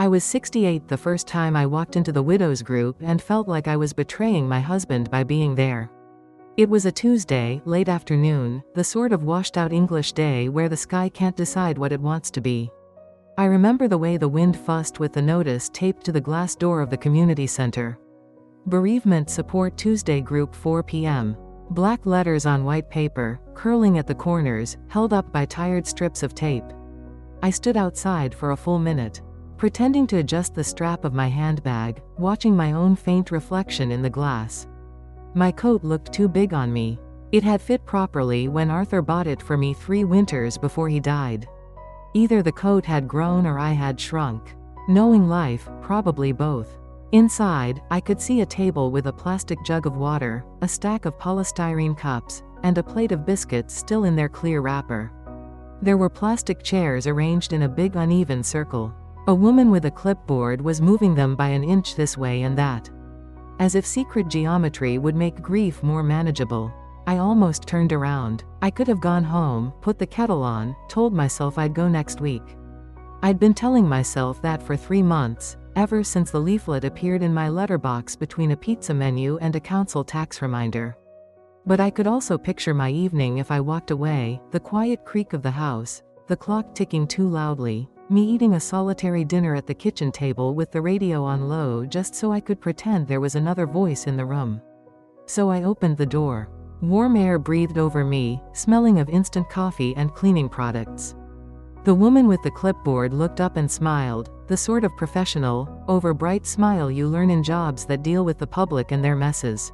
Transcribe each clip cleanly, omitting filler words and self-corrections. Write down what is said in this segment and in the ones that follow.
I was 68 the first time I walked into the widows group and felt like I was betraying my husband by being there. It was a Tuesday, late afternoon, the sort of washed-out English day where the sky can't decide what it wants to be. I remember the way the wind fussed with the notice taped to the glass door of the community center. Bereavement Support Tuesday Group 4 p.m. Black letters on white paper, curling at the corners, held up by tired strips of tape. I stood outside for a full minute, pretending to adjust the strap of my handbag, watching my own faint reflection in the glass. My coat looked too big on me. It had fit properly when Arthur bought it for me 3 winters before he died. Either the coat had grown or I had shrunk. Knowing life, probably both. Inside, I could see a table with a plastic jug of water, a stack of polystyrene cups, and a plate of biscuits still in their clear wrapper. There were plastic chairs arranged in a big uneven circle. A woman with a clipboard was moving them by an inch this way and that. As if secret geometry would make grief more manageable. I almost turned around. I could have gone home, put the kettle on, told myself I'd go next week. I'd been telling myself that for 3 months, ever since the leaflet appeared in my letterbox between a pizza menu and a council tax reminder. But I could also picture my evening if I walked away, the quiet creak of the house, the clock ticking too loudly, me eating a solitary dinner at the kitchen table with the radio on low just so I could pretend there was another voice in the room. So I opened the door. Warm air breathed over me, smelling of instant coffee and cleaning products. The woman with the clipboard looked up and smiled, the sort of professional, over-bright smile you learn in jobs that deal with the public and their messes.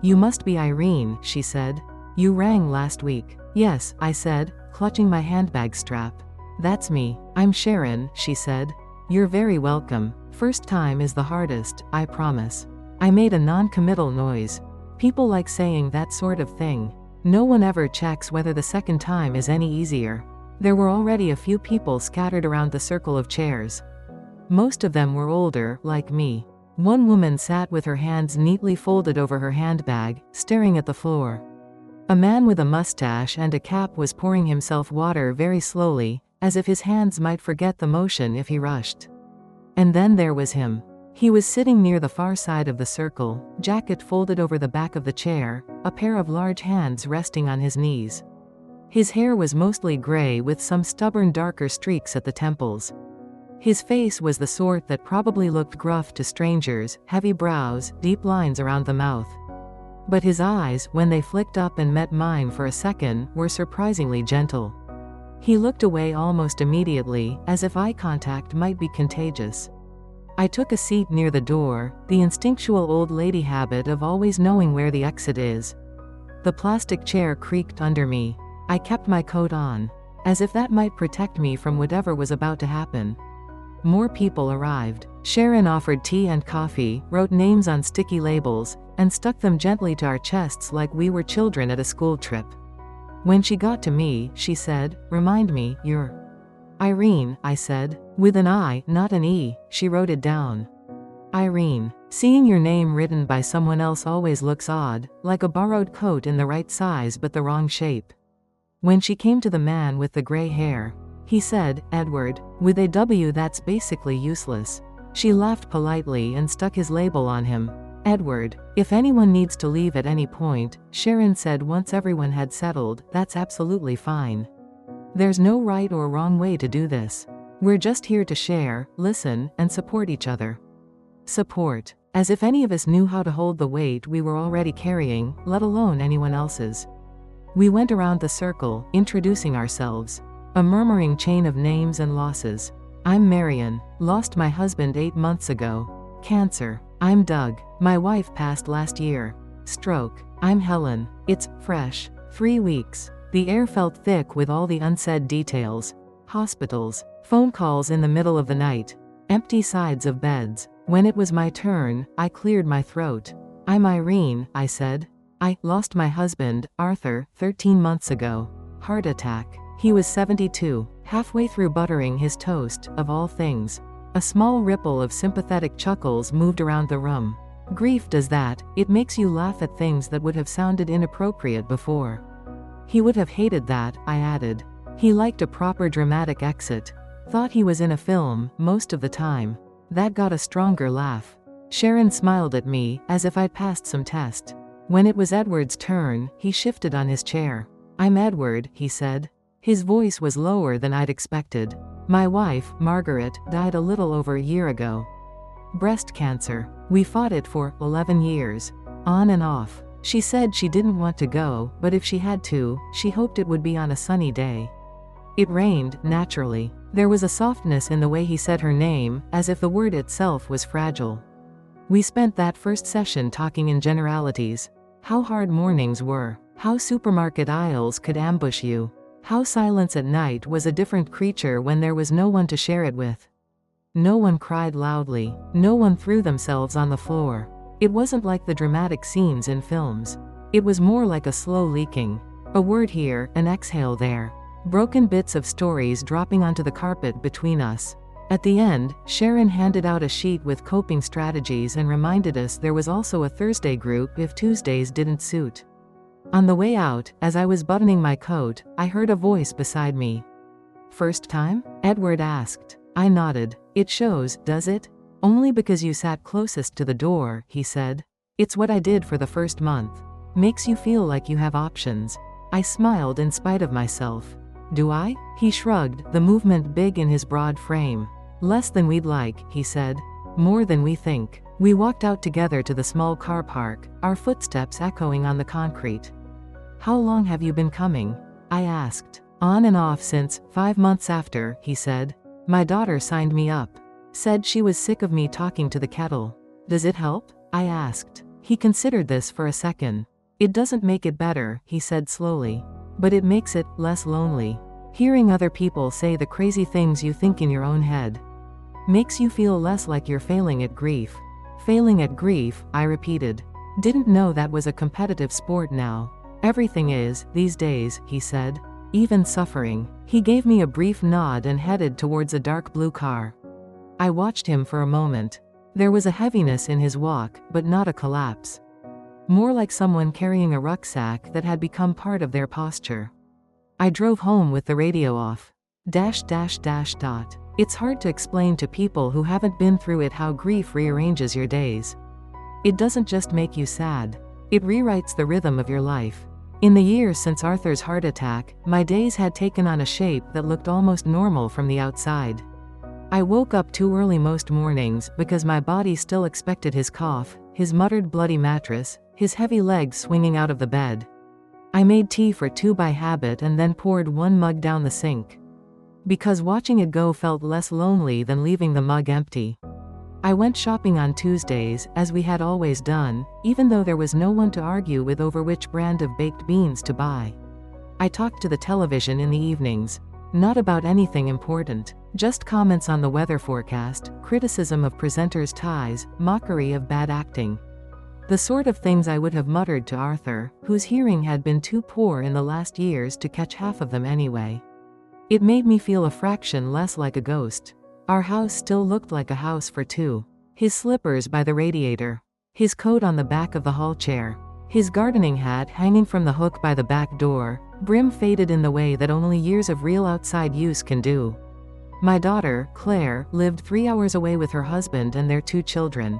"You must be Irene," she said. "You rang last week." "Yes," I said, clutching my handbag strap. "That's me. I'm Sharon," she said. "You're very welcome. First time is the hardest, I promise." I made a non-committal noise. People like saying that sort of thing. No one ever checks whether the second time is any easier. There were already a few people scattered around the circle of chairs. Most of them were older, like me. One woman sat with her hands neatly folded over her handbag, staring at the floor. A man with a mustache and a cap was pouring himself water very slowly, as if his hands might forget the motion if he rushed. And then there was him. He was sitting near the far side of the circle, jacket folded over the back of the chair, a pair of large hands resting on his knees. His hair was mostly gray with some stubborn darker streaks at the temples. His face was the sort that probably looked gruff to strangers, heavy brows, deep lines around the mouth. But his eyes, when they flicked up and met mine for a second, were surprisingly gentle. He looked away almost immediately, as if eye contact might be contagious. I took a seat near the door, the instinctual old lady habit of always knowing where the exit is. The plastic chair creaked under me. I kept my coat on, as if that might protect me from whatever was about to happen. More people arrived. Sharon offered tea and coffee, wrote names on sticky labels, and stuck them gently to our chests like we were children at a school trip. When she got to me, she said, "Remind me, you're Irene," I said. "With an I, not an E," she wrote it down. Irene. Seeing your name written by someone else always looks odd, like a borrowed coat in the right size but the wrong shape. When she came to the man with the gray hair, he said, "Edward." With a W that's basically useless. She laughed politely and stuck his label on him. "Edward. If anyone needs to leave at any point," Sharon said once everyone had settled, "that's absolutely fine. There's no right or wrong way to do this. We're just here to share, listen, and support each other." Support. As if any of us knew how to hold the weight we were already carrying, let alone anyone else's. We went around the circle, introducing ourselves. A murmuring chain of names and losses. "I'm Marion. Lost my husband 8 months ago. Cancer. I'm Doug. My wife passed last year. Stroke. I'm Helen. It's fresh. 3 weeks." The air felt thick with all the unsaid details. Hospitals. Phone calls in the middle of the night. Empty sides of beds. When it was my turn, I cleared my throat. "I'm Irene," I said. "I lost my husband, Arthur, 13 months ago. Heart attack. He was 72, halfway through buttering his toast, of all things. A small ripple of sympathetic chuckles moved around the room. Grief does that, it makes you laugh at things that would have sounded inappropriate before. He would have hated that, I added. He liked a proper dramatic exit. Thought he was in a film, most of the time. That got a stronger laugh. Sharon smiled at me, as if I'd passed some test. When it was Edward's turn, he shifted on his chair. "I'm Edward," he said. His voice was lower than I'd expected. "My wife, Margaret, died a little over a year ago. Breast cancer. We fought it for 11 years. On and off. She said she didn't want to go, but if she had to, she hoped it would be on a sunny day." It rained, naturally. There was a softness in the way he said her name, as if the word itself was fragile. We spent that first session talking in generalities. How hard mornings were. How supermarket aisles could ambush you. How silence at night was a different creature when there was no one to share it with. No one cried loudly. No one threw themselves on the floor. It wasn't like the dramatic scenes in films. It was more like a slow leaking. A word here, an exhale there. Broken bits of stories dropping onto the carpet between us. At the end, Sharon handed out a sheet with coping strategies and reminded us there was also a Thursday group if Tuesdays didn't suit. On the way out, as I was buttoning my coat, I heard a voice beside me. "First time?" Edward asked. I nodded. "It shows, does it?" "Only because you sat closest to the door," he said. "It's what I did for the first month. Makes you feel like you have options." I smiled in spite of myself. "Do I?" He shrugged, the movement big in his broad frame. "Less than we'd like," he said. "More than we think." We walked out together to the small car park, our footsteps echoing on the concrete. "How long have you been coming?" I asked. "On and off since 5 months after," he said. "My daughter signed me up. Said she was sick of me talking to the kettle." "Does it help?" I asked. He considered this for a second. "It doesn't make it better," he said slowly. "But it makes it less lonely. Hearing other people say the crazy things you think in your own head. Makes you feel less like you're failing at grief." "Failing at grief," I repeated. "Didn't know that was a competitive sport now." "Everything is, these days," he said. "Even suffering." He gave me a brief nod and headed towards a dark blue car. I watched him for a moment. There was a heaviness in his walk, but not a collapse. More like someone carrying a rucksack that had become part of their posture. I drove home with the radio off. It's hard to explain to people who haven't been through it how grief rearranges your days. It doesn't just make you sad. It rewrites the rhythm of your life. In the years since Arthur's heart attack, my days had taken on a shape that looked almost normal from the outside. I woke up too early most mornings because my body still expected his cough, his muttered bloody mattress, his heavy legs swinging out of the bed. I made tea for 2 by habit and then poured 1 mug down the sink. Because watching it go felt less lonely than leaving the mug empty. I went shopping on Tuesdays, as we had always done, even though there was no one to argue with over which brand of baked beans to buy. I talked to the television in the evenings. Not about anything important, just comments on the weather forecast, criticism of presenters' ties, mockery of bad acting. The sort of things I would have muttered to Arthur, whose hearing had been too poor in the last years to catch half of them anyway. It made me feel a fraction less like a ghost. Our house still looked like a house for 2. His slippers by the radiator. His coat on the back of the hall chair. His gardening hat hanging from the hook by the back door, brim faded in the way that only years of real outside use can do. My daughter, Claire, lived 3 hours away with her husband and their 2 children.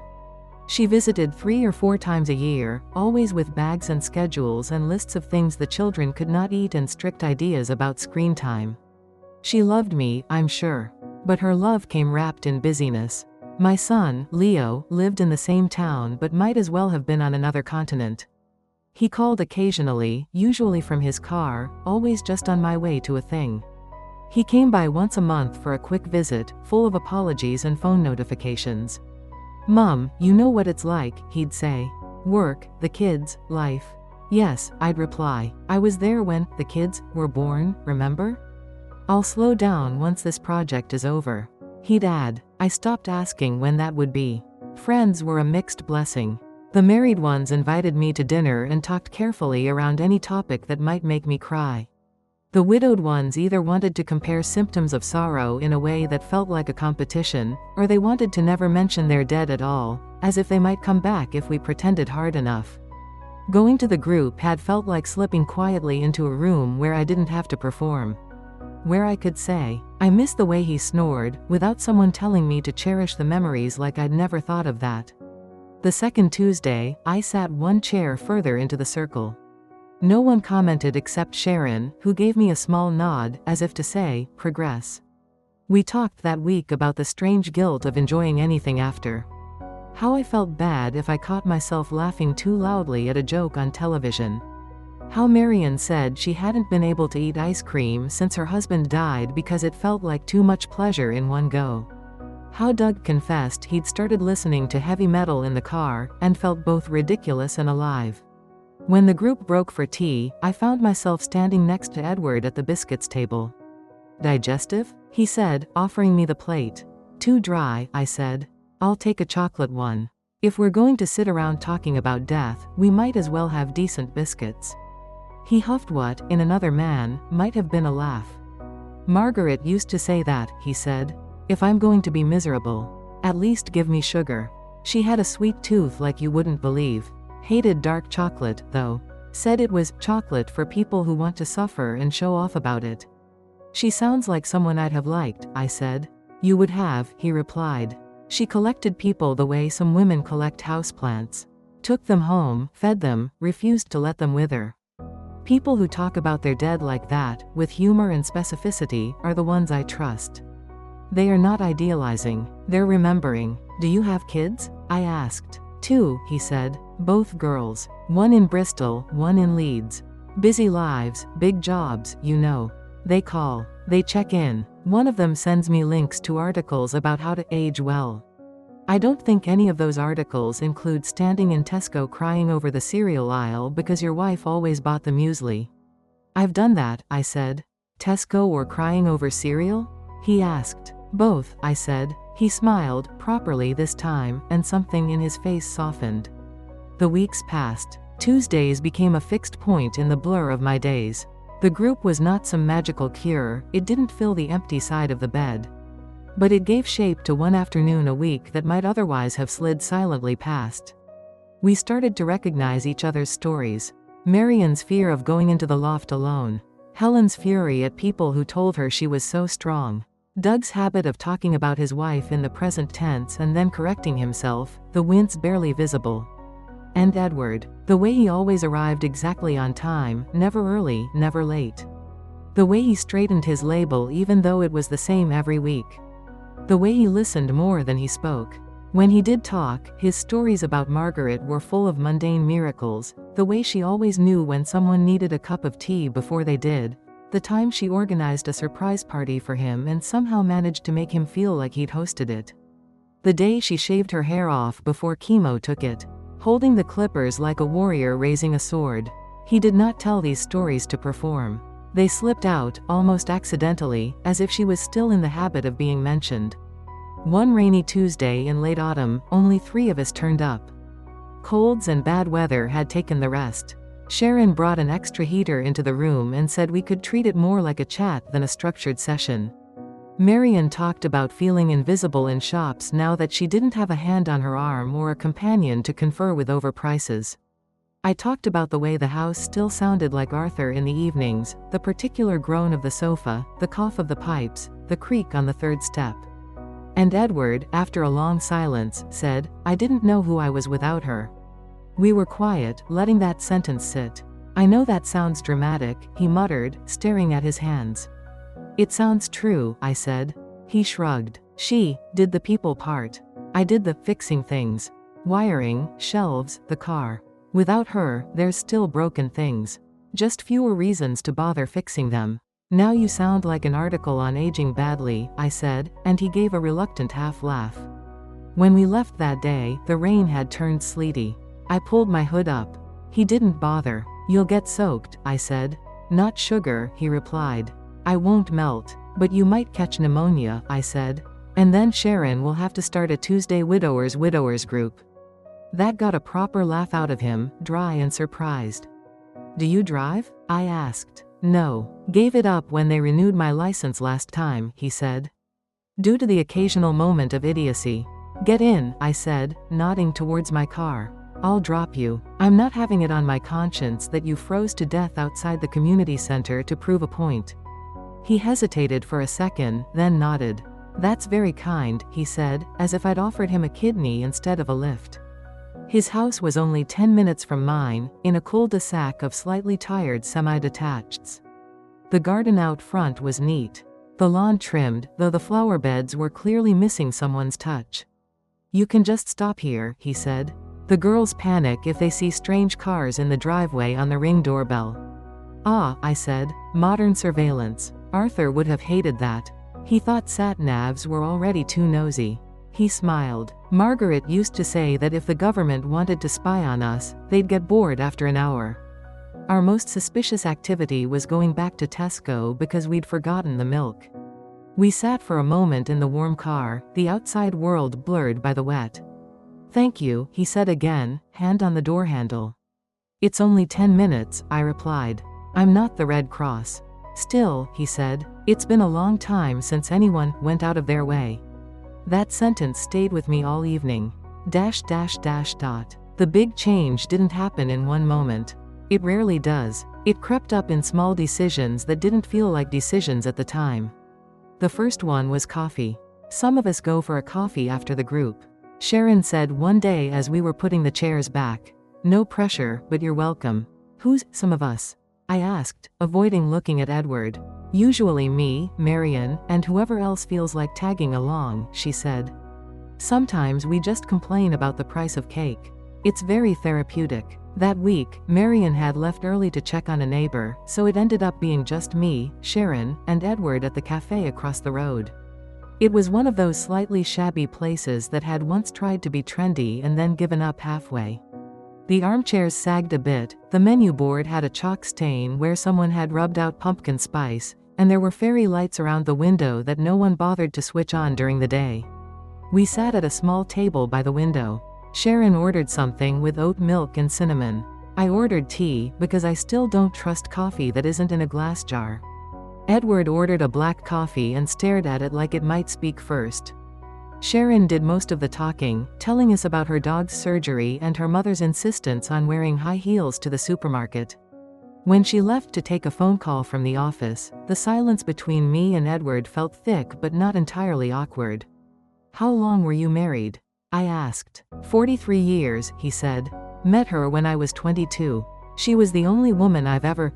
She visited 3 or 4 times a year, always with bags and schedules and lists of things the children could not eat and strict ideas about screen time. She loved me, I'm sure. But her love came wrapped in busyness. My son, Leo, lived in the same town but might as well have been on another continent. He called occasionally, usually from his car, always just on my way to a thing. He came by once a month for a quick visit, full of apologies and phone notifications. "Mom, you know what it's like," he'd say. "Work, the kids, life." "Yes," I'd reply. "I was there when the kids were born, remember? I'll slow down once this project is over." He'd add. I stopped asking when that would be. Friends were a mixed blessing. The married ones invited me to dinner and talked carefully around any topic that might make me cry. The widowed ones either wanted to compare symptoms of sorrow in a way that felt like a competition, or they wanted to never mention their dead at all, as if they might come back if we pretended hard enough. Going to the group had felt like slipping quietly into a room where I didn't have to perform. where I could say, I miss the way he snored, without someone telling me to cherish the memories like I'd never thought of that. The second Tuesday, I sat one chair further into the circle. No one commented except Sharon, who gave me a small nod, as if to say, progress. We talked that week about the strange guilt of enjoying anything after. How I felt bad if I caught myself laughing too loudly at a joke on television. How Marian said she hadn't been able to eat ice cream since her husband died because it felt like too much pleasure in one go. How Doug confessed he'd started listening to heavy metal in the car, and felt both ridiculous and alive. When the group broke for tea, I found myself standing next to Edward at the biscuits table. Digestive? He said, offering me the plate. Too dry, I said. I'll take a chocolate one. If we're going to sit around talking about death, we might as well have decent biscuits. He huffed what, in another man, might have been a laugh. Margaret used to say that, he said. If I'm going to be miserable, at least give me sugar. She had a sweet tooth like you wouldn't believe. Hated dark chocolate, though. Said it was chocolate for people who want to suffer and show off about it. She sounds like someone I'd have liked, I said. You would have, he replied. She collected people the way some women collect houseplants. Took them home, fed them, refused to let them wither. People who talk about their dead like that, with humor and specificity, are the ones I trust. They are not idealizing, they're remembering. Do you have kids? I asked. 2, he said. Both girls. One in Bristol, one in Leeds. Busy lives, big jobs, you know. They call. They check in. One of them sends me links to articles about how to age well. I don't think any of those articles include standing in Tesco crying over the cereal aisle because your wife always bought the muesli. I've done that, I said. Tesco or crying over cereal? He asked. Both, I said. He smiled, properly this time, and something in his face softened. The weeks passed. Tuesdays became a fixed point in the blur of my days. The group was not some magical cure, it didn't fill the empty side of the bed. But it gave shape to one afternoon a week that might otherwise have slid silently past. We started to recognize each other's stories. Marian's fear of going into the loft alone. Helen's fury at people who told her she was so strong. Doug's habit of talking about his wife in the present tense and then correcting himself, the wince barely visible. And Edward, the way he always arrived exactly on time, never early, never late. The way he straightened his label even though it was the same every week. The way he listened more than he spoke. When he did talk, his stories about Margaret were full of mundane miracles, the way she always knew when someone needed a cup of tea before they did, the time she organized a surprise party for him and somehow managed to make him feel like he'd hosted it. The day she shaved her hair off before chemo took it, holding the clippers like a warrior raising a sword. He did not tell these stories to perform. They slipped out, almost accidentally, as if she was still in the habit of being mentioned. One rainy Tuesday in late autumn, only 3 of us turned up. Colds and bad weather had taken the rest. Sharon brought an extra heater into the room and said we could treat it more like a chat than a structured session. Marian talked about feeling invisible in shops now that she didn't have a hand on her arm or a companion to confer with over prices. I talked about the way the house still sounded like Arthur in the evenings, the particular groan of the sofa, the cough of the pipes, the creak on the 3rd step. And Edward, after a long silence, said, I didn't know who I was without her. We were quiet, letting that sentence sit. I know that sounds dramatic, he muttered, staring at his hands. It sounds true, I said. He shrugged. She did the people part. I did the fixing things. Wiring, shelves, the car. Without her, there's still broken things. Just fewer reasons to bother fixing them. Now you sound like an article on aging badly, I said, and he gave a reluctant half laugh. When we left that day, the rain had turned sleety. I pulled my hood up. He didn't bother. You'll get soaked, I said. Not sugar, he replied. I won't melt. But you might catch pneumonia, I said. And then Sharon will have to start a Tuesday widowers group. That got a proper laugh out of him, dry and surprised. Do you drive? I asked. No. Gave it up when they renewed my license last time, he said. Due to the occasional moment of idiocy. Get in, I said, nodding towards my car. I'll drop you. I'm not having it on my conscience that you froze to death outside the community center to prove a point. He hesitated for a second, then nodded. "That's very kind," he said, as if I'd offered him a kidney instead of a lift. His house was only 10 minutes from mine, in a cul-de-sac of slightly tired semi-detacheds. The garden out front was neat. The lawn trimmed, though the flower beds were clearly missing someone's touch. "You can just stop here," he said. "The girls panic if they see strange cars in the driveway on the Ring doorbell." "Ah," I said, "modern surveillance. Arthur would have hated that. He thought sat-navs were already too nosy." He smiled. "Margaret used to say that if the government wanted to spy on us, they'd get bored after an hour." Our most suspicious activity was going back to Tesco because we'd forgotten the milk. We sat for a moment in the warm car, the outside world blurred by the wet. "Thank you," he said again, hand on the door handle. "It's only 10 minutes, I replied. "I'm not the Red Cross." "Still," he said, "it's been a long time since anyone went out of their way." That sentence stayed with me all evening. The big change didn't happen in one moment. It rarely does. It crept up in small decisions that didn't feel like decisions at the time. The first one was coffee. "Some of us go for a coffee after the group," Sharon said one day as we were putting the chairs back. "No pressure, but you're welcome." "Who's some of us?" I asked, avoiding looking at Edward. "Usually me, Marion, and whoever else feels like tagging along," she said. "Sometimes we just complain about the price of cake. It's very therapeutic." That week, Marion had left early to check on a neighbor, so it ended up being just me, Sharon, and Edward at the cafe across the road. It was one of those slightly shabby places that had once tried to be trendy and then given up halfway. The armchairs sagged a bit, the menu board had a chalk stain where someone had rubbed out pumpkin spice, and there were fairy lights around the window that no one bothered to switch on during the day. We sat at a small table by the window. Sharon ordered something with oat milk and cinnamon. I ordered tea, because I still don't trust coffee that isn't in a glass jar. Edward ordered a black coffee and stared at it like it might speak first. Sharon did most of the talking, telling us about her dog's surgery and her mother's insistence on wearing high heels to the supermarket. When she left to take a phone call from the office, the silence between me and Edward felt thick but not entirely awkward. "How long were you married?" I asked. 43 years, he said. "Met her when I was 22. She was the only woman I've ever,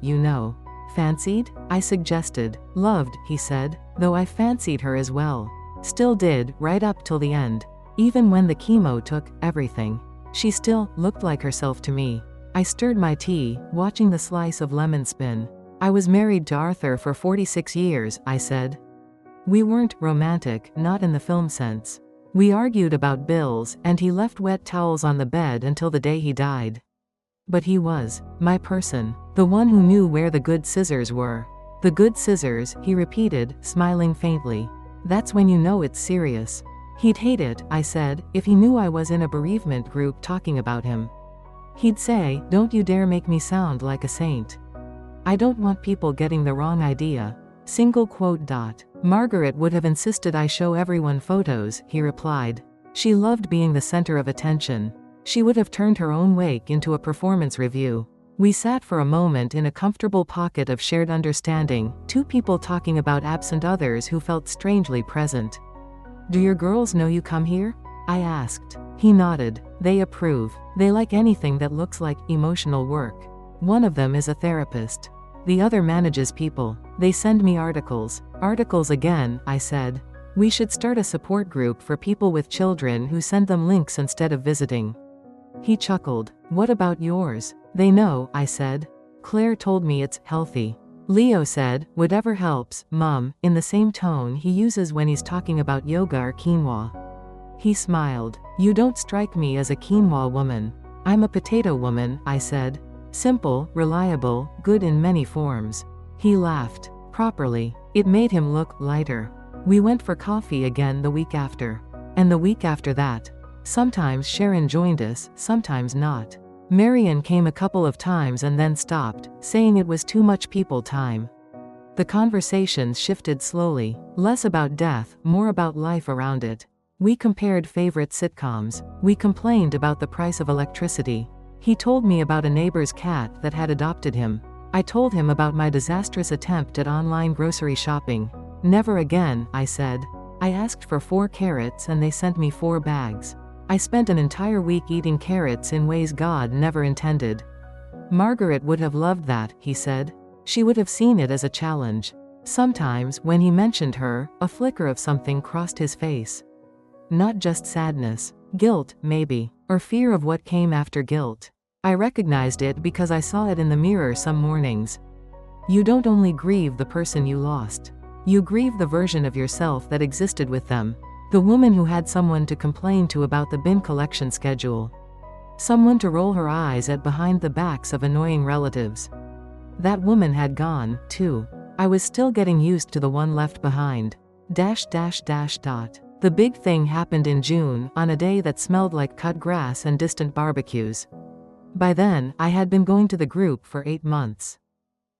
fancied?" I suggested. "Loved," he said, "though I fancied her as well. Still did, right up till the end. Even when the chemo took everything. She still looked like herself to me." I stirred my tea, watching the slice of lemon spin. "I was married to Arthur for 46 years, I said. "We weren't romantic, not in the film sense. We argued about bills, and he left wet towels on the bed until the day he died. But he was my person, the one who knew where the good scissors were." "The good scissors," he repeated, smiling faintly. "That's when you know it's serious." "He'd hate it," I said, "if he knew I was in a bereavement group talking about him. He'd say, 'Don't you dare make me sound like a saint.' I don't want people getting the wrong idea." "Margaret would have insisted I show everyone photos," he replied. "She loved being the center of attention. She would have turned her own wake into a performance review." We sat for a moment in a comfortable pocket of shared understanding, two people talking about absent others who felt strangely present. "Do your girls know you come here?" I asked. He nodded. "They approve. They like anything that looks like emotional work. One of them is a therapist. The other manages people. They send me articles." "Articles again," I said. "We should start a support group for people with children who send them links instead of visiting." He chuckled. "What about yours?" "They know," I said. "Claire told me it's healthy." Leo said, "Whatever helps, Mom," in the same tone he uses when he's talking about yoga or quinoa. He smiled. "You don't strike me as a quinoa woman." "I'm a potato woman," I said. "Simple, reliable, good in many forms." He laughed. Properly. It made him look lighter. We went for coffee again the week after. And the week after that. Sometimes Sharon joined us, sometimes not. Marion came a couple of times and then stopped, saying it was too much people time. The conversations shifted slowly, less about death, more about life around it. We compared favorite sitcoms. We complained about the price of electricity. He told me about a neighbor's cat that had adopted him. I told him about my disastrous attempt at online grocery shopping. Never again, I said. I asked for 4 carrots and they sent me 4 bags. I spent an entire week eating carrots in ways God never intended. Margaret would have loved that, he said. She would have seen it as a challenge. Sometimes, when he mentioned her, a flicker of something crossed his face. Not just sadness. Guilt, maybe. Or fear of what came after guilt. I recognized it because I saw it in the mirror some mornings. You don't only grieve the person you lost. You grieve the version of yourself that existed with them. The woman who had someone to complain to about the bin collection schedule. Someone to roll her eyes at behind the backs of annoying relatives. That woman had gone, too. I was still getting used to the one left behind. The big thing happened in June, on a day that smelled like cut grass and distant barbecues. By then, I had been going to the group for 8 months.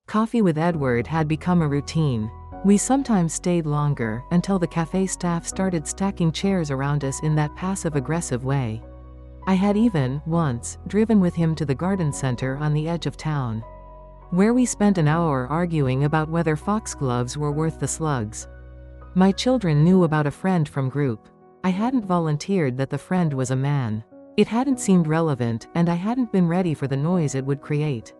Coffee with Edward had become a routine. We sometimes stayed longer, until the cafe staff started stacking chairs around us in that passive-aggressive way. I had even, once, driven with him to the garden center on the edge of town, where we spent an hour arguing about whether foxgloves were worth the slugs. My children knew about a friend from group. I hadn't volunteered that the friend was a man. It hadn't seemed relevant, and I hadn't been ready for the noise it would create.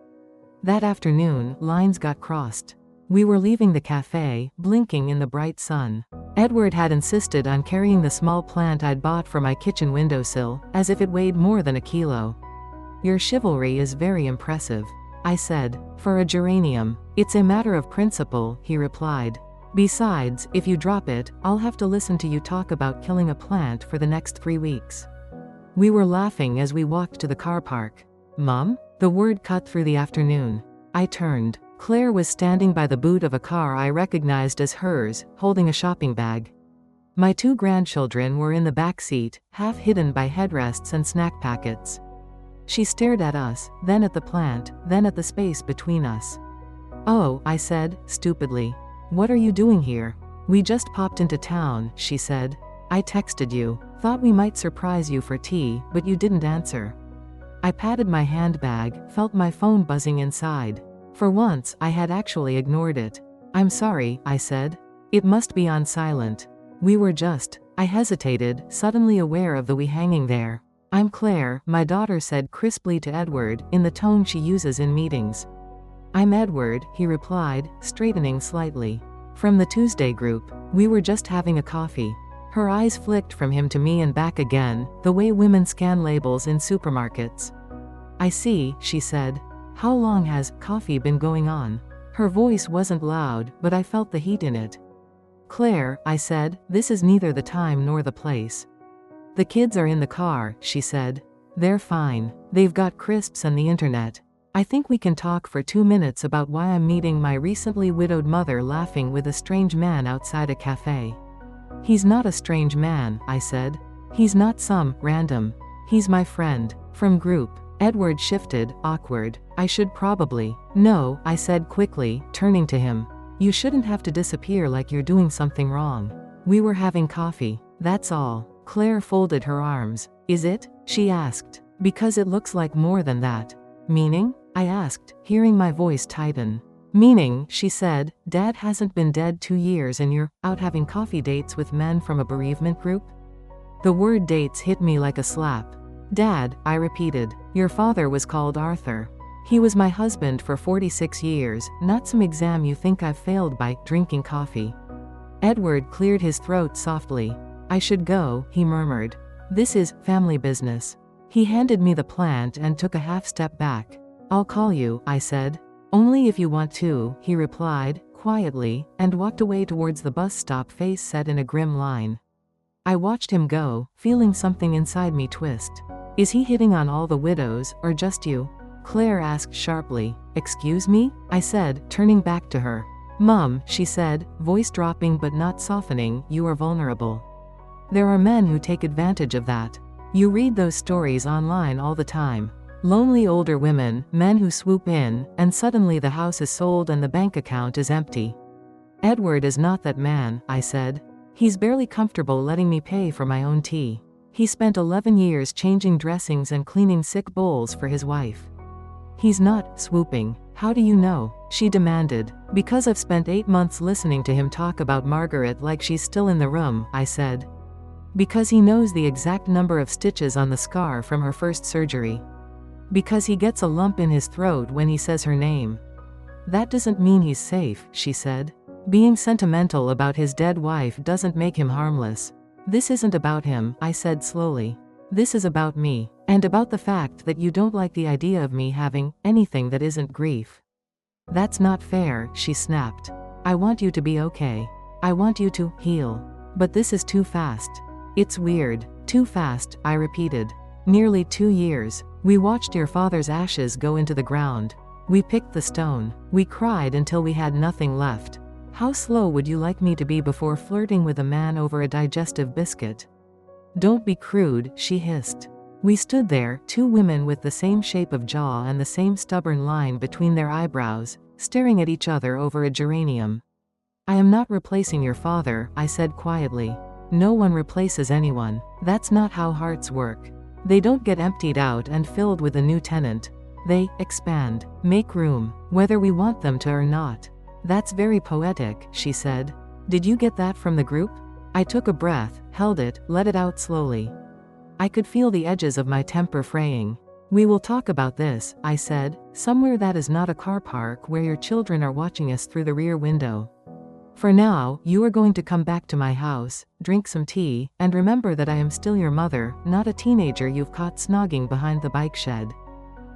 That afternoon, lines got crossed. We were leaving the cafe, blinking in the bright sun. Edward had insisted on carrying the small plant I'd bought for my kitchen windowsill, as if it weighed more than a kilo. Your chivalry is very impressive, I said. For a geranium. It's a matter of principle, he replied. Besides, if you drop it, I'll have to listen to you talk about killing a plant for the next 3 weeks. We were laughing as we walked to the car park. Mom? The word cut through the afternoon. I turned. Claire was standing by the boot of a car I recognized as hers, holding a shopping bag. My 2 grandchildren were in the back seat, half hidden by headrests and snack packets. She stared at us, then at the plant, then at the space between us. Oh, I said, stupidly. What are you doing here? We just popped into town, she said. I texted you. Thought we might surprise you for tea, but you didn't answer. I patted my handbag, felt my phone buzzing inside. For once, I had actually ignored it. I'm sorry, I said. It must be on silent. We were just. I hesitated, suddenly aware of the we hanging there. I'm Claire, my daughter said crisply to Edward, in the tone she uses in meetings. I'm Edward, he replied, straightening slightly. From the Tuesday group. We were just having a coffee. Her eyes flicked from him to me and back again, the way women scan labels in supermarkets. I see, she said. How long has coffee been going on? Her voice wasn't loud, but I felt the heat in it. Claire, I said, this is neither the time nor the place. The kids are in the car, she said. They're fine. They've got crisps and the internet. I think we can talk for 2 minutes about why I'm meeting my recently widowed mother laughing with a strange man outside a cafe. He's not a strange man, I said. He's not some random. He's my friend. From group. Edward shifted, awkward. I should probably. No, I said quickly, turning to him. You shouldn't have to disappear like you're doing something wrong. We were having coffee. That's all. Claire folded her arms. Is it? She asked. Because it looks like more than that. Meaning? I asked, hearing my voice tighten. Meaning, she said, Dad hasn't been dead 2 years and you're out having coffee dates with men from a bereavement group? The word dates hit me like a slap. Dad, I repeated. Your father was called Arthur. He was my husband for 46 years, not some exam you think I've failed by drinking coffee. Edward cleared his throat softly. I should go, he murmured. This is family business. He handed me the plant and took a half step back. I'll call you, I said. Only if you want to, he replied, quietly, and walked away towards the bus stop, face set in a grim line. I watched him go, feeling something inside me twist. Is he hitting on all the widows, or just you? Claire asked sharply. Excuse me? I said, turning back to her. Mom, she said, voice dropping but not softening, you are vulnerable. There are men who take advantage of that. You read those stories online all the time. Lonely older women, men who swoop in, and suddenly the house is sold and the bank account is empty. Edward is not that man, I said. He's barely comfortable letting me pay for my own tea. He spent 11 years changing dressings and cleaning sick bowls for his wife. He's not swooping. How do you know? She demanded. Because I've spent 8 months listening to him talk about Margaret like she's still in the room, I said. Because he knows the exact number of stitches on the scar from her first surgery. Because he gets a lump in his throat when he says her name. That doesn't mean he's safe, she said. Being sentimental about his dead wife doesn't make him harmless. This isn't about him, I said slowly. This is about me, and about the fact that you don't like the idea of me having anything that isn't grief. That's not fair, she snapped. I want you to be okay. I want you to heal. But this is too fast. It's weird. Too fast, I repeated. Nearly 2 years. We watched your father's ashes go into the ground. We picked the stone. We cried until we had nothing left. How slow would you like me to be before flirting with a man over a digestive biscuit? Don't be crude, she hissed. We stood there, 2 women with the same shape of jaw and the same stubborn line between their eyebrows, staring at each other over a geranium. I am not replacing your father, I said quietly. No one replaces anyone. That's not how hearts work. They don't get emptied out and filled with a new tenant. They expand, make room, whether we want them to or not. That's very poetic, she said. Did you get that from the group? I took a breath, held it, let it out slowly. I could feel the edges of my temper fraying. We will talk about this, I said, somewhere that is not a car park where your children are watching us through the rear window. For now, you are going to come back to my house, drink some tea, and remember that I am still your mother, not a teenager you've caught snogging behind the bike shed.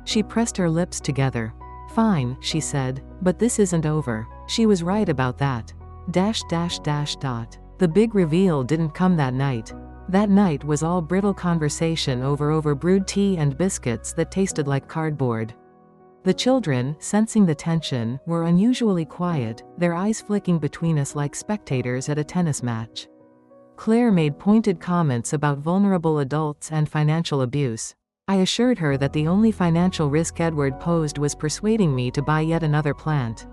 She pressed her lips together. Fine, she said, but this isn't over. She was right about that. The big reveal didn't come that night. That night was all brittle conversation over brewed tea and biscuits that tasted like cardboard. The children, sensing the tension, were unusually quiet, their eyes flicking between us like spectators at a tennis match. Claire made pointed comments about vulnerable adults and financial abuse. I assured her that the only financial risk Edward posed was persuading me to buy yet another plant.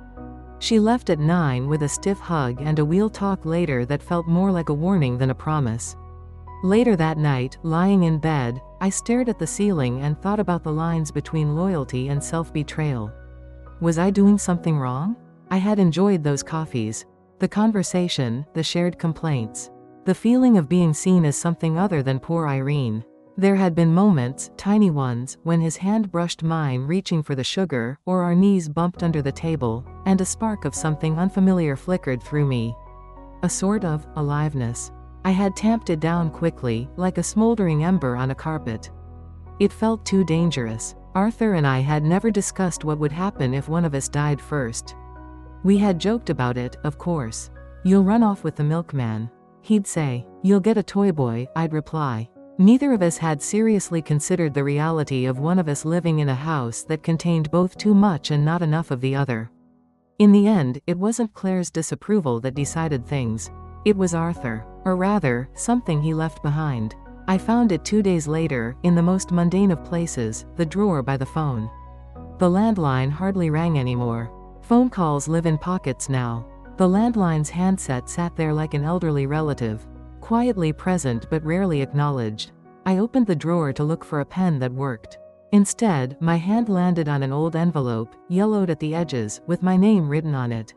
She left at 9 with a stiff hug and a "we'll talk later" that felt more like a warning than a promise. Later that night, lying in bed, I stared at the ceiling and thought about the lines between loyalty and self-betrayal. Was I doing something wrong? I had enjoyed those coffees. The conversation, the shared complaints. The feeling of being seen as something other than poor Irene. There had been moments, tiny ones, when his hand brushed mine reaching for the sugar, or our knees bumped under the table, and a spark of something unfamiliar flickered through me. A sort of aliveness. I had tamped it down quickly, like a smoldering ember on a carpet. It felt too dangerous. Arthur and I had never discussed what would happen if one of us died first. We had joked about it, of course. You'll run off with the milkman. He'd say. You'll get a toy boy, I'd reply. Neither of us had seriously considered the reality of one of us living in a house that contained both too much and not enough of the other. In the end, it wasn't Claire's disapproval that decided things. It was Arthur. Or rather, something he left behind. I found it 2 days later, in the most mundane of places, the drawer by the phone. The landline hardly rang anymore. Phone calls live in pockets now. The landline's handset sat there like an elderly relative. Quietly present but rarely acknowledged. I opened the drawer to look for a pen that worked. Instead, my hand landed on an old envelope, yellowed at the edges, with my name written on it.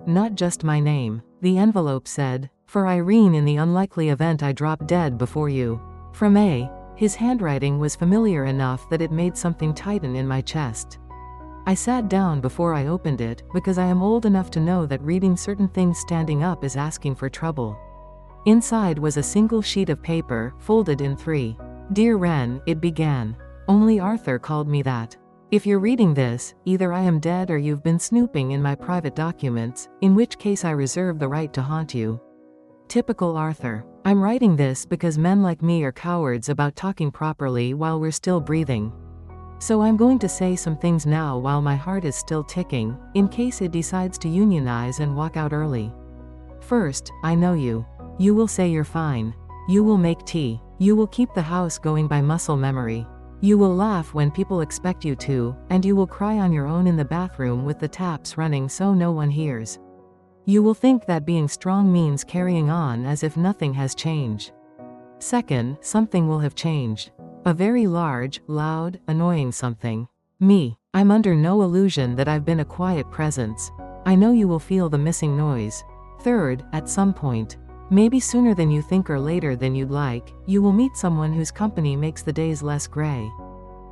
Not just my name. The envelope said, "For Irene in the unlikely event I drop dead before you. From A." His handwriting was familiar enough that it made something tighten in my chest. I sat down before I opened it, because I am old enough to know that reading certain things standing up is asking for trouble. Inside was a single sheet of paper, folded in 3. Dear Wren, it began. Only Arthur called me that. If you're reading this, either I am dead or you've been snooping in my private documents, in which case I reserve the right to haunt you. Typical Arthur. I'm writing this because men like me are cowards about talking properly while we're still breathing. So I'm going to say some things now while my heart is still ticking, in case it decides to unionize and walk out early. First, I know you. You will say you're fine. You will make tea. You will keep the house going by muscle memory. You will laugh when people expect you to, and you will cry on your own in the bathroom with the taps running so no one hears. You will think that being strong means carrying on as if nothing has changed. Second, something will have changed. A very large, loud, annoying something. Me. I'm under no illusion that I've been a quiet presence. I know you will feel the missing noise. Third, at some point, maybe sooner than you think or later than you'd like, you will meet someone whose company makes the days less gray.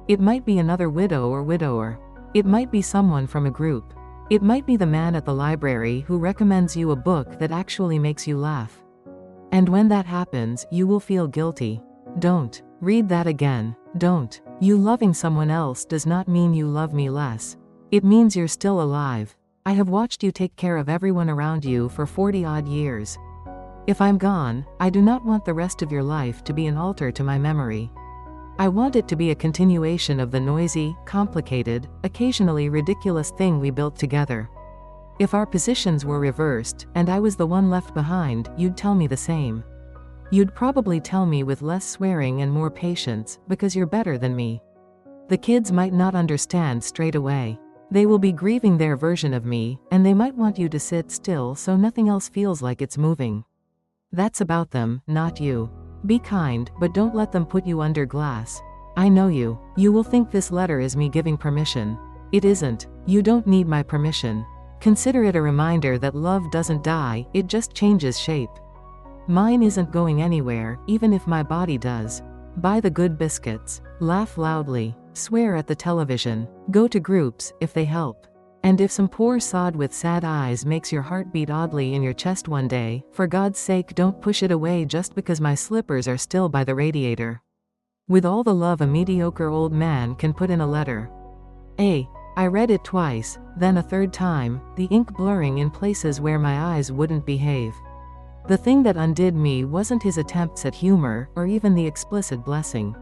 It might be another widow or widower. It might be someone from a group. It might be the man at the library who recommends you a book that actually makes you laugh. And when that happens, you will feel guilty. Don't read that again. Don't. You loving someone else does not mean you love me less. It means you're still alive. I have watched you take care of everyone around you for 40-odd years. If I'm gone, I do not want the rest of your life to be an altar to my memory. I want it to be a continuation of the noisy, complicated, occasionally ridiculous thing we built together. If our positions were reversed, and I was the one left behind, you'd tell me the same. You'd probably tell me with less swearing and more patience, because you're better than me. The kids might not understand straight away. They will be grieving their version of me, and they might want you to sit still so nothing else feels like it's moving. That's about them, not you. Be kind, but don't let them put you under glass. I know you. You will think this letter is me giving permission. It isn't. You don't need my permission. Consider it a reminder that love doesn't die, it just changes shape. Mine isn't going anywhere, even if my body does. Buy the good biscuits. Laugh loudly. Swear at the television. Go to groups, if they help. And if some poor sod with sad eyes makes your heart beat oddly in your chest one day, for God's sake don't push it away just because my slippers are still by the radiator. With all the love a mediocre old man can put in a letter. I read it twice, then a third time, the ink blurring in places where my eyes wouldn't behave. The thing that undid me wasn't his attempts at humor, or even the explicit blessing.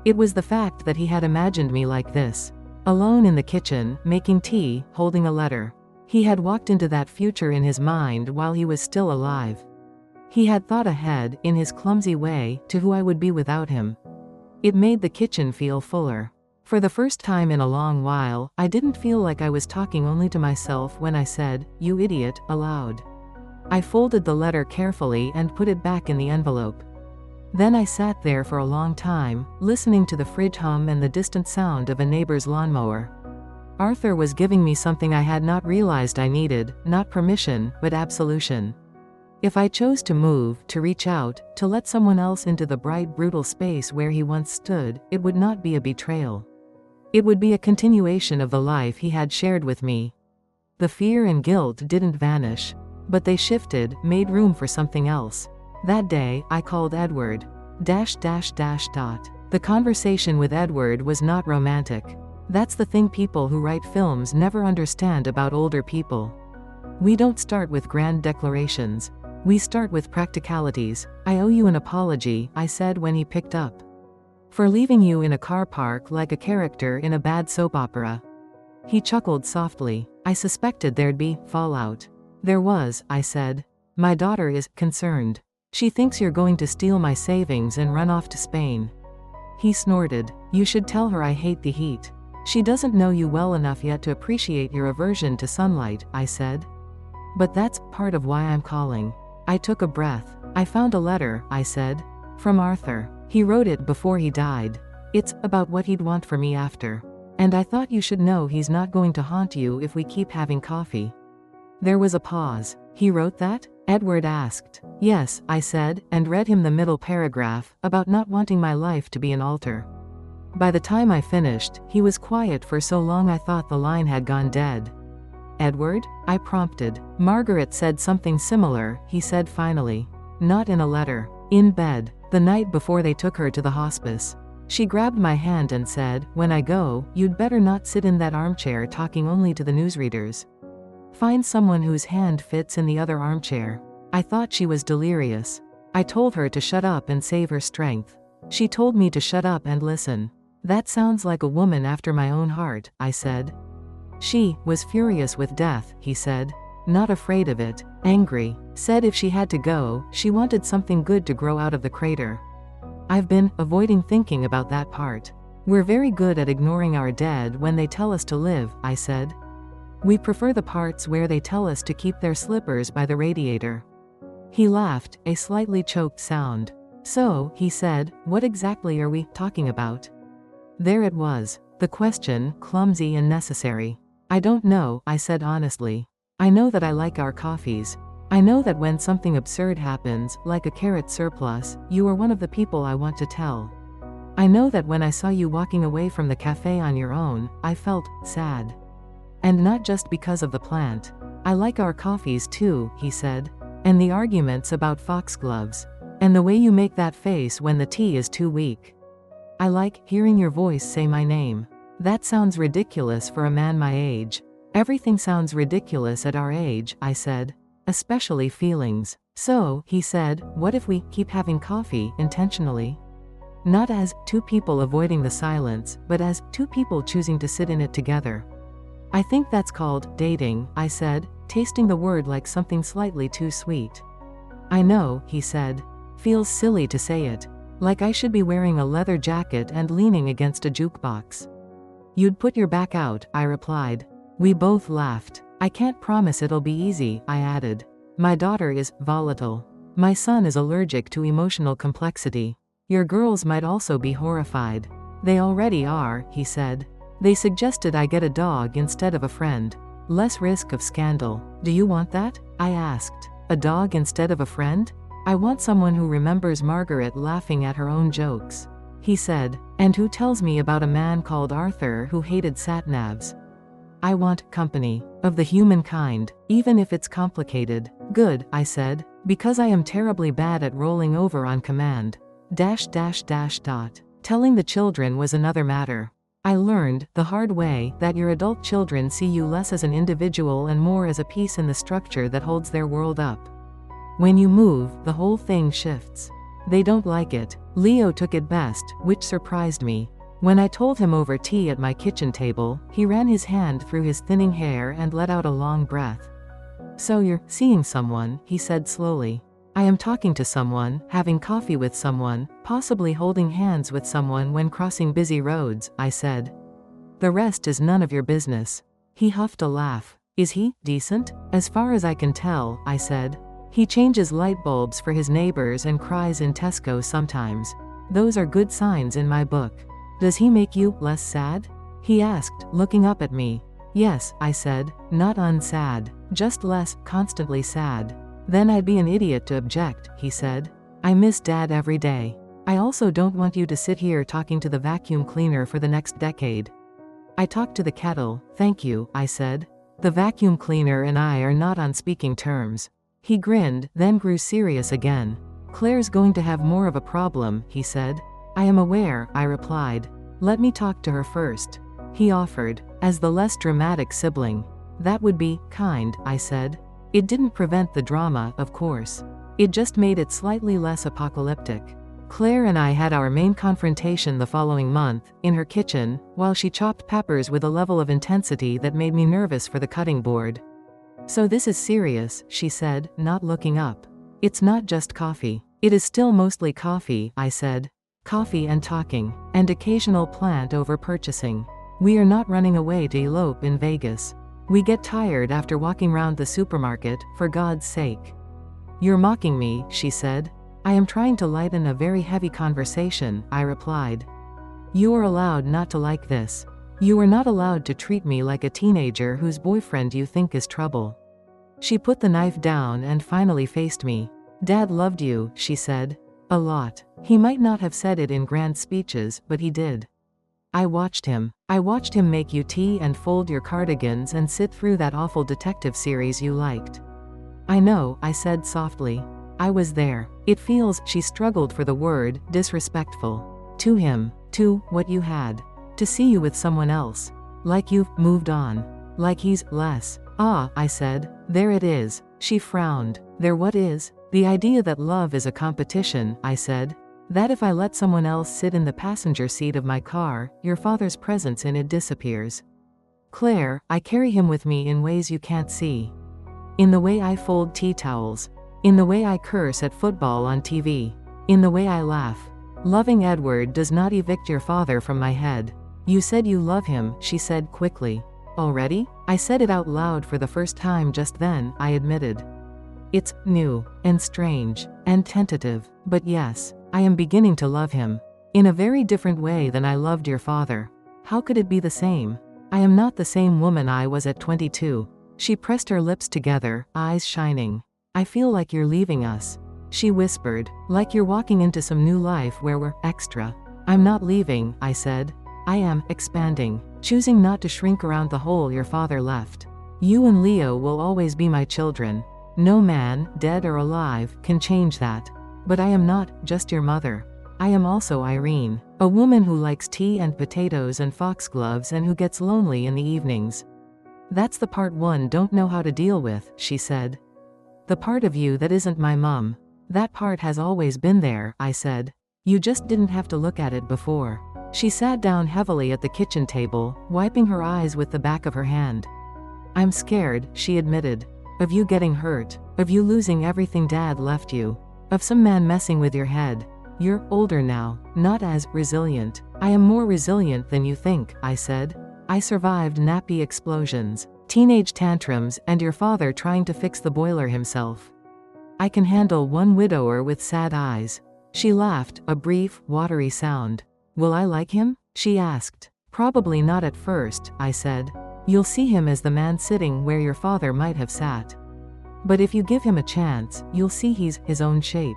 It was the fact that he had imagined me like this. Alone in the kitchen, making tea, holding a letter. He had walked into that future in his mind while he was still alive. He had thought ahead, in his clumsy way, to who I would be without him. It made the kitchen feel fuller. For the first time in a long while, I didn't feel like I was talking only to myself when I said, "You idiot," aloud. I folded the letter carefully and put it back in the envelope. Then I sat there for a long time, listening to the fridge hum and the distant sound of a neighbor's lawnmower. Arthur was giving me something I had not realized I needed, not permission, but absolution. If I chose to move, to reach out, to let someone else into the bright, brutal space where he once stood, it would not be a betrayal. It would be a continuation of the life he had shared with me. The fear and guilt didn't vanish, but they shifted, made room for something else. That day, I called Edward. The conversation with Edward was not romantic. That's the thing people who write films never understand about older people. We don't start with grand declarations. We start with practicalities. "I owe you an apology," I said when he picked up. "For leaving you in a car park like a character in a bad soap opera." He chuckled softly. "I suspected there'd be fallout." "There was," I said. "My daughter is concerned. She thinks you're going to steal my savings and run off to Spain." He snorted. "You should tell her I hate the heat. She doesn't know you well enough yet to appreciate your aversion to sunlight," I said. "But that's part of why I'm calling." I took a breath. "I found a letter," I said. "From Arthur. He wrote it before he died. It's about what he'd want for me after. And I thought you should know he's not going to haunt you if we keep having coffee." There was a pause. "He wrote that?" Edward asked. "Yes," I said, and read him the middle paragraph, about not wanting my life to be an altar. By the time I finished, he was quiet for so long I thought the line had gone dead. "Edward?" I prompted. "Margaret said something similar," he said finally. "Not in a letter. In bed. The night before they took her to the hospice. She grabbed my hand and said, 'When I go, you'd better not sit in that armchair talking only to the newsreaders. Find someone whose hand fits in the other armchair.' I thought she was delirious. I told her to shut up and save her strength. She told me to shut up and listen." "That sounds like a woman after my own heart," I said. "She was furious with death," he said. "Not afraid of it, angry. Said if she had to go, she wanted something good to grow out of the crater." I've been avoiding thinking about that part. "We're very good at ignoring our dead when they tell us to live," I said. "We prefer the parts where they tell us to keep their slippers by the radiator." He laughed, a slightly choked sound. "So," he said, "what exactly are we talking about?" There it was. The question, clumsy and necessary. I don't know, I said honestly. I know that I like our coffees. I know that when something absurd happens, like a carrot surplus, you are one of the people I want to tell. I know that when I saw you walking away from the cafe on your own, I felt sad. And not just because of the plant. I like our coffees too, he said. And the arguments about foxgloves. And the way you make that face when the tea is too weak. I like hearing your voice say my name. That sounds ridiculous for a man my age. Everything sounds ridiculous at our age, I said. Especially feelings. So, he said, what if we keep having coffee intentionally? Not as two people avoiding the silence, but as two people choosing to sit in it together. I think that's called dating, I said, tasting the word like something slightly too sweet. I know, he said. Feels silly to say it. Like I should be wearing a leather jacket and leaning against a jukebox. You'd put your back out, I replied. We both laughed. I can't promise it'll be easy, I added. My daughter is volatile. My son is allergic to emotional complexity. Your girls might also be horrified. They already are, he said. They suggested I get a dog instead of a friend. Less risk of scandal. Do you want that? I asked. A dog instead of a friend? I want someone who remembers Margaret laughing at her own jokes. He said. And who tells me about a man called Arthur who hated sat-navs. I want company. Of the human kind, even if it's complicated. Good, I said. Because I am terribly bad at rolling over on command. ... Telling the children was another matter. I learned, the hard way, that your adult children see you less as an individual and more as a piece in the structure that holds their world up. When you move, the whole thing shifts. They don't like it. Leo took it best, which surprised me. When I told him over tea at my kitchen table, he ran his hand through his thinning hair and let out a long breath. So you're seeing someone, he said slowly. I am talking to someone, having coffee with someone, possibly holding hands with someone when crossing busy roads, I said. The rest is none of your business. He huffed a laugh. Is he decent? As far as I can tell, I said. He changes light bulbs for his neighbors and cries in Tesco sometimes. Those are good signs in my book. Does he make you less sad? He asked, looking up at me. Yes, I said, not unsad, just less constantly sad. Then I'd be an idiot to object, he said. I miss Dad every day. I also don't want you to sit here talking to the vacuum cleaner for the next decade. I talked to the kettle, thank you, I said. The vacuum cleaner and I are not on speaking terms. He grinned, then grew serious again. Claire's going to have more of a problem, he said. I am aware, I replied. Let me talk to her first. He offered, as the less dramatic sibling. That would be kind, I said. It didn't prevent the drama, of course. It just made it slightly less apocalyptic. Claire and I had our main confrontation the following month, in her kitchen, while she chopped peppers with a level of intensity that made me nervous for the cutting board. So this is serious, she said, not looking up. It's not just coffee. It is still mostly coffee, I said. Coffee and talking, and occasional plant over purchasing. We are not running away to elope in Vegas. We get tired after walking round the supermarket, for God's sake. You're mocking me, she said. I am trying to lighten a very heavy conversation, I replied. You are allowed not to like this. You are not allowed to treat me like a teenager whose boyfriend you think is trouble. She put the knife down and finally faced me. Dad loved you, she said. A lot. He might not have said it in grand speeches, but he did. I watched him. I watched him make you tea and fold your cardigans and sit through that awful detective series you liked. I know, I said softly. I was there. It feels, she struggled for the word, disrespectful. To him. To what you had. To see you with someone else. Like you've moved on. Like he's less. Ah, I said. There it is. She frowned. There what is? The idea that love is a competition, I said. That if I let someone else sit in the passenger seat of my car, your father's presence in it disappears. Claire, I carry him with me in ways you can't see. In the way I fold tea towels. In the way I curse at football on TV. In the way I laugh. Loving Edward does not evict your father from my head. You said you love him, she said quickly. Already? I said it out loud for the first time just then, I admitted. It's new, and strange, and tentative, but yes, I am beginning to love him. In a very different way than I loved your father. How could it be the same? I am not the same woman I was at 22. She pressed her lips together, eyes shining. I feel like you're leaving us. She whispered, like you're walking into some new life where we're extra. I'm not leaving, I said. I am expanding, choosing not to shrink around the hole your father left. You and Leo will always be my children. No man, dead or alive, can change that. But I am not just your mother. I am also Irene, a woman who likes tea and potatoes and foxgloves and who gets lonely in the evenings. That's the part one don't know how to deal with, she said. The part of you that isn't my mum. That part has always been there, I said. You just didn't have to look at it before. She sat down heavily at the kitchen table, wiping her eyes with the back of her hand. I'm scared, she admitted. Of you getting hurt. Of you losing everything Dad left you. Of some man messing with your head. You're older now, not as resilient. I am more resilient than you think, I said. I survived nappy explosions, teenage tantrums, and your father trying to fix the boiler himself. I can handle one widower with sad eyes. She laughed, a brief, watery sound. Will I like him? She asked. Probably not at first, I said. You'll see him as the man sitting where your father might have sat. But if you give him a chance, you'll see he's his own shape.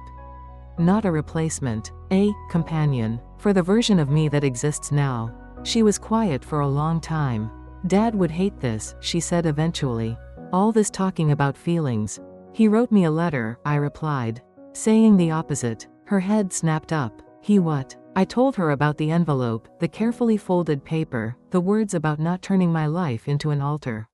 Not a replacement, a companion, for the version of me that exists now. She was quiet for a long time. Dad would hate this, she said eventually. All this talking about feelings. He wrote me a letter, I replied. Saying the opposite. Her head snapped up. He what? I told her about the envelope, the carefully folded paper, the words about not turning my life into an altar.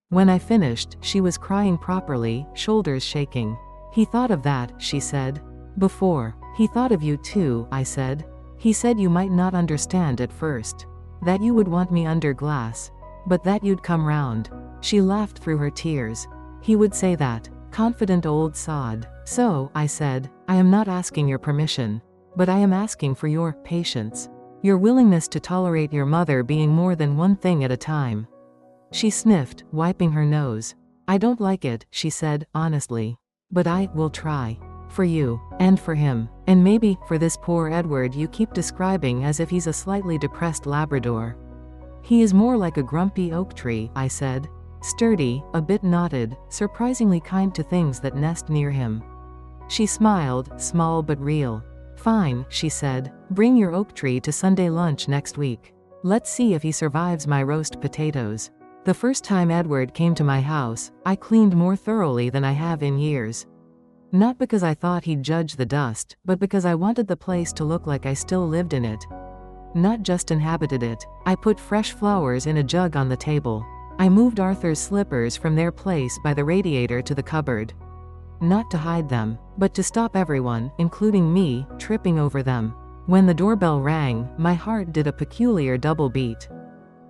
When I finished, she was crying properly, shoulders shaking. He thought of that, she said. Before. He thought of you too, I said. He said you might not understand at first. That you would want me under glass. But that you'd come round. She laughed through her tears. He would say that. Confident old sod. So, I said, I am not asking your permission. But I am asking for your patience. Your willingness to tolerate your mother being more than one thing at a time. She sniffed, wiping her nose. I don't like it, she said, honestly. But I will try. For you. And for him. And maybe, for this poor Edward you keep describing as if he's a slightly depressed Labrador. He is more like a grumpy oak tree, I said. Sturdy, a bit knotted, surprisingly kind to things that nest near him. She smiled, small but real. Fine, she said. Bring your oak tree to Sunday lunch next week. Let's see if he survives my roast potatoes. The first time Edward came to my house, I cleaned more thoroughly than I have in years. Not because I thought he'd judge the dust, but because I wanted the place to look like I still lived in it. Not just inhabited it. I put fresh flowers in a jug on the table. I moved Arthur's slippers from their place by the radiator to the cupboard. Not to hide them, but to stop everyone, including me, tripping over them. When the doorbell rang, my heart did a peculiar double beat.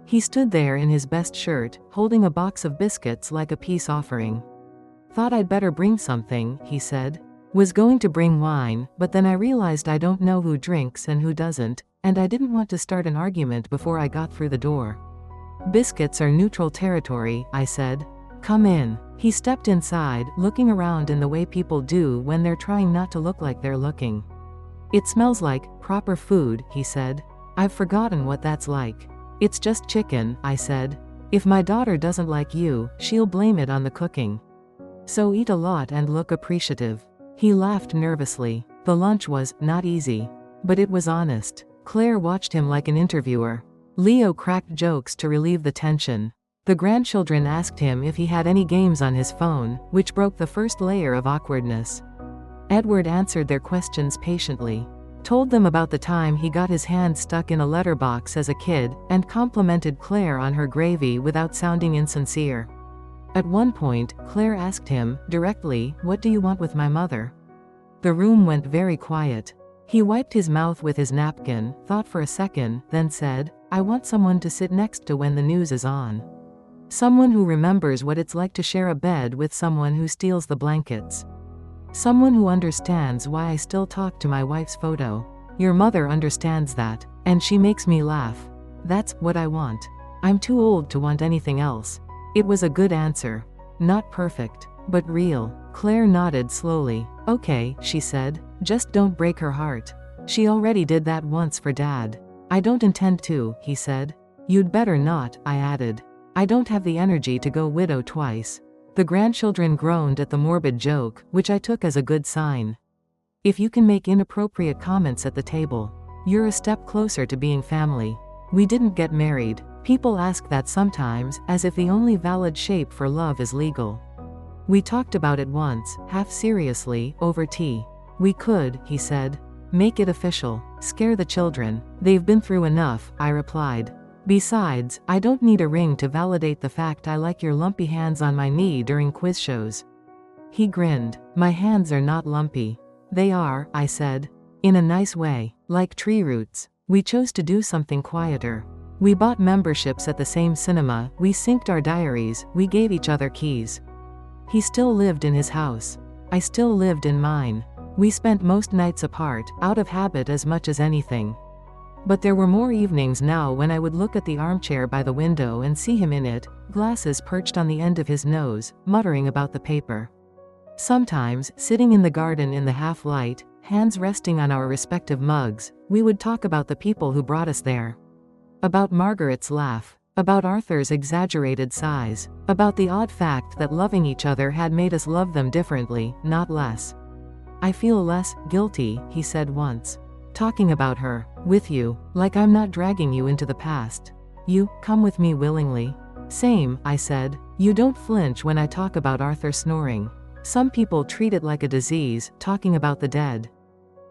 He stood there in his best shirt, holding a box of biscuits like a peace offering. Thought I'd better bring something, he said. Was going to bring wine, but then I realized I don't know who drinks and who doesn't, and I didn't want to start an argument before I got through the door. Biscuits are neutral territory, I said. Come in. He stepped inside, looking around in the way people do when they're trying not to look like they're looking. It smells like proper food, he said. I've forgotten what that's like. It's just chicken, I said. If my daughter doesn't like you, she'll blame it on the cooking. So eat a lot and look appreciative. He laughed nervously. The lunch was not easy. But it was honest. Claire watched him like an interviewer. Leo cracked jokes to relieve the tension. The grandchildren asked him if he had any games on his phone, which broke the first layer of awkwardness. Edward answered their questions patiently. Told them about the time he got his hand stuck in a letterbox as a kid, and complimented Claire on her gravy without sounding insincere. At one point, Claire asked him, directly, "What do you want with my mother?" The room went very quiet. He wiped his mouth with his napkin, thought for a second, then said, "I want someone to sit next to when the news is on. Someone who remembers what it's like to share a bed with someone who steals the blankets. Someone who understands why I still talk to my wife's photo. Your mother understands that, and she makes me laugh. That's what I want. I'm too old to want anything else." It was a good answer. Not perfect, but real. Claire nodded slowly. "Okay," she said. "Just don't break her heart. She already did that once for Dad." "I don't intend to," he said. You'd better not, I added. I don't have the energy to go widow twice. The grandchildren groaned at the morbid joke, which I took as a good sign. If you can make inappropriate comments at the table, you're a step closer to being family. We didn't get married. People ask that sometimes, as if the only valid shape for love is legal. We talked about it once, half seriously, over tea. We could, he said. Make it official. Scare the children. They've been through enough, I replied. Besides, I don't need a ring to validate the fact I like your lumpy hands on my knee during quiz shows. He grinned. My hands are not lumpy. They are, I said. In a nice way. Like tree roots. We chose to do something quieter. We bought memberships at the same cinema, we synced our diaries, we gave each other keys. He still lived in his house. I still lived in mine. We spent most nights apart, out of habit as much as anything. But there were more evenings now when I would look at the armchair by the window and see him in it, glasses perched on the end of his nose, muttering about the paper. Sometimes, sitting in the garden in the half-light, hands resting on our respective mugs, we would talk about the people who brought us there. About Margaret's laugh. About Arthur's exaggerated size. About the odd fact that loving each other had made us love them differently, not less. I feel less guilty, he said once. Talking about her, with you, like I'm not dragging you into the past. You, come with me willingly. Same, I said. You don't flinch when I talk about Arthur snoring. Some people treat it like a disease, talking about the dead.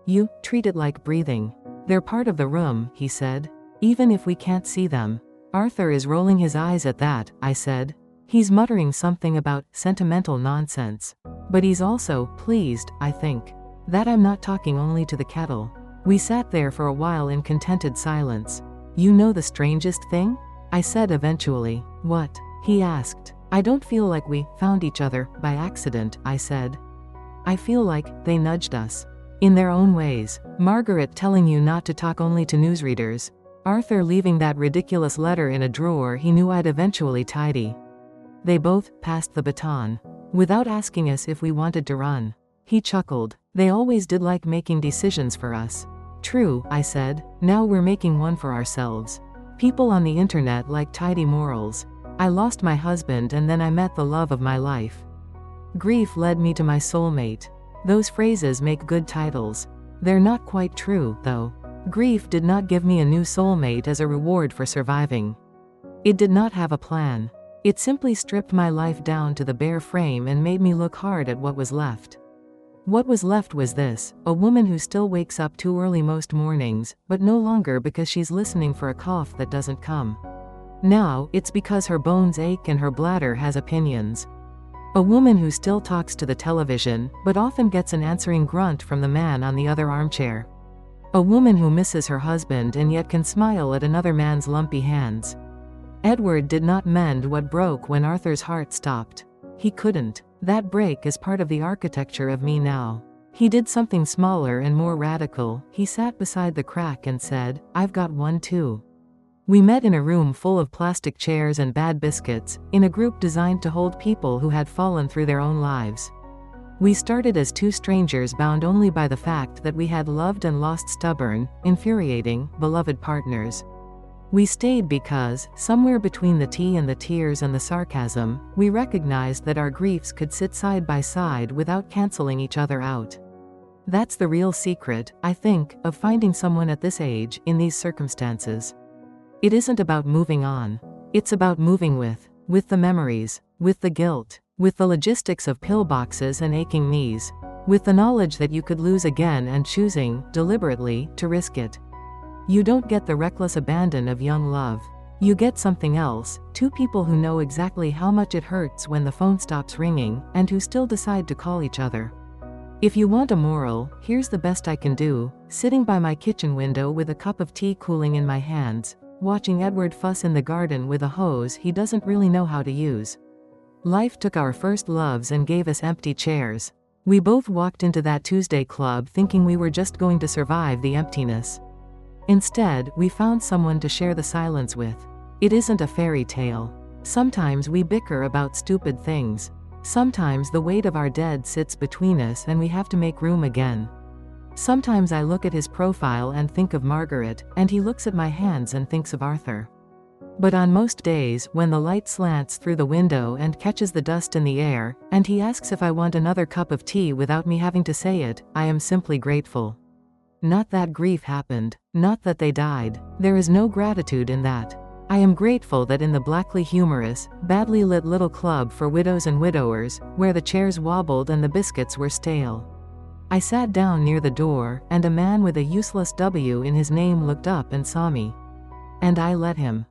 You, treat it like breathing. They're part of the room, he said. Even if we can't see them. Arthur is rolling his eyes at that, I said. He's muttering something about sentimental nonsense. But he's also pleased, I think. That I'm not talking only to the kettle. We sat there for a while in contented silence. You know the strangest thing? I said eventually. What? He asked. I don't feel like we found each other by accident, I said. I feel like they nudged us. In their own ways. Margaret telling you not to talk only to newsreaders. Arthur leaving that ridiculous letter in a drawer he knew I'd eventually tidy. They both passed the baton. Without asking us if we wanted to run. He chuckled. They always did like making decisions for us. True, I said. Now we're making one for ourselves. People on the internet like tidy morals. I lost my husband and then I met the love of my life. Grief led me to my soulmate. Those phrases make good titles. They're not quite true, though. Grief did not give me a new soulmate as a reward for surviving. It did not have a plan. It simply stripped my life down to the bare frame and made me look hard at what was left. What was left was this, a woman who still wakes up too early most mornings, but no longer because she's listening for a cough that doesn't come. Now, it's because her bones ache and her bladder has opinions. A woman who still talks to the television, but often gets an answering grunt from the man on the other armchair. A woman who misses her husband and yet can smile at another man's lumpy hands. Edward did not mend what broke when Arthur's heart stopped. He couldn't. That break is part of the architecture of me now. He did something smaller and more radical. He sat beside the crack and said, I've got one too. We met in a room full of plastic chairs and bad biscuits, in a group designed to hold people who had fallen through their own lives. We started as two strangers bound only by the fact that we had loved and lost stubborn, infuriating, beloved partners. We stayed because, somewhere between the tea and the tears and the sarcasm, we recognized that our griefs could sit side by side without canceling each other out. That's the real secret, I think, of finding someone at this age, in these circumstances. It isn't about moving on. It's about moving with the memories, with the guilt, with the logistics of pillboxes and aching knees, with the knowledge that you could lose again and choosing, deliberately, to risk it. You don't get the reckless abandon of young love. You get something else, two people who know exactly how much it hurts when the phone stops ringing, and who still decide to call each other. If you want a moral, here's the best I can do, sitting by my kitchen window with a cup of tea cooling in my hands, watching Edward fuss in the garden with a hose he doesn't really know how to use. Life took our first loves and gave us empty chairs. We both walked into that Tuesday club thinking we were just going to survive the emptiness. Instead, we found someone to share the silence with. It isn't a fairy tale. Sometimes we bicker about stupid things. Sometimes the weight of our dead sits between us and we have to make room again. Sometimes I look at his profile and think of Margaret, and he looks at my hands and thinks of Arthur. But on most days, when the light slants through the window and catches the dust in the air, and he asks if I want another cup of tea without me having to say it, I am simply grateful. Not that grief happened. Not that they died. There is no gratitude in that. I am grateful that in the blackly humorous, badly lit little club for widows and widowers, where the chairs wobbled and the biscuits were stale, I sat down near the door, and a man with a useless W in his name looked up and saw me. And I let him.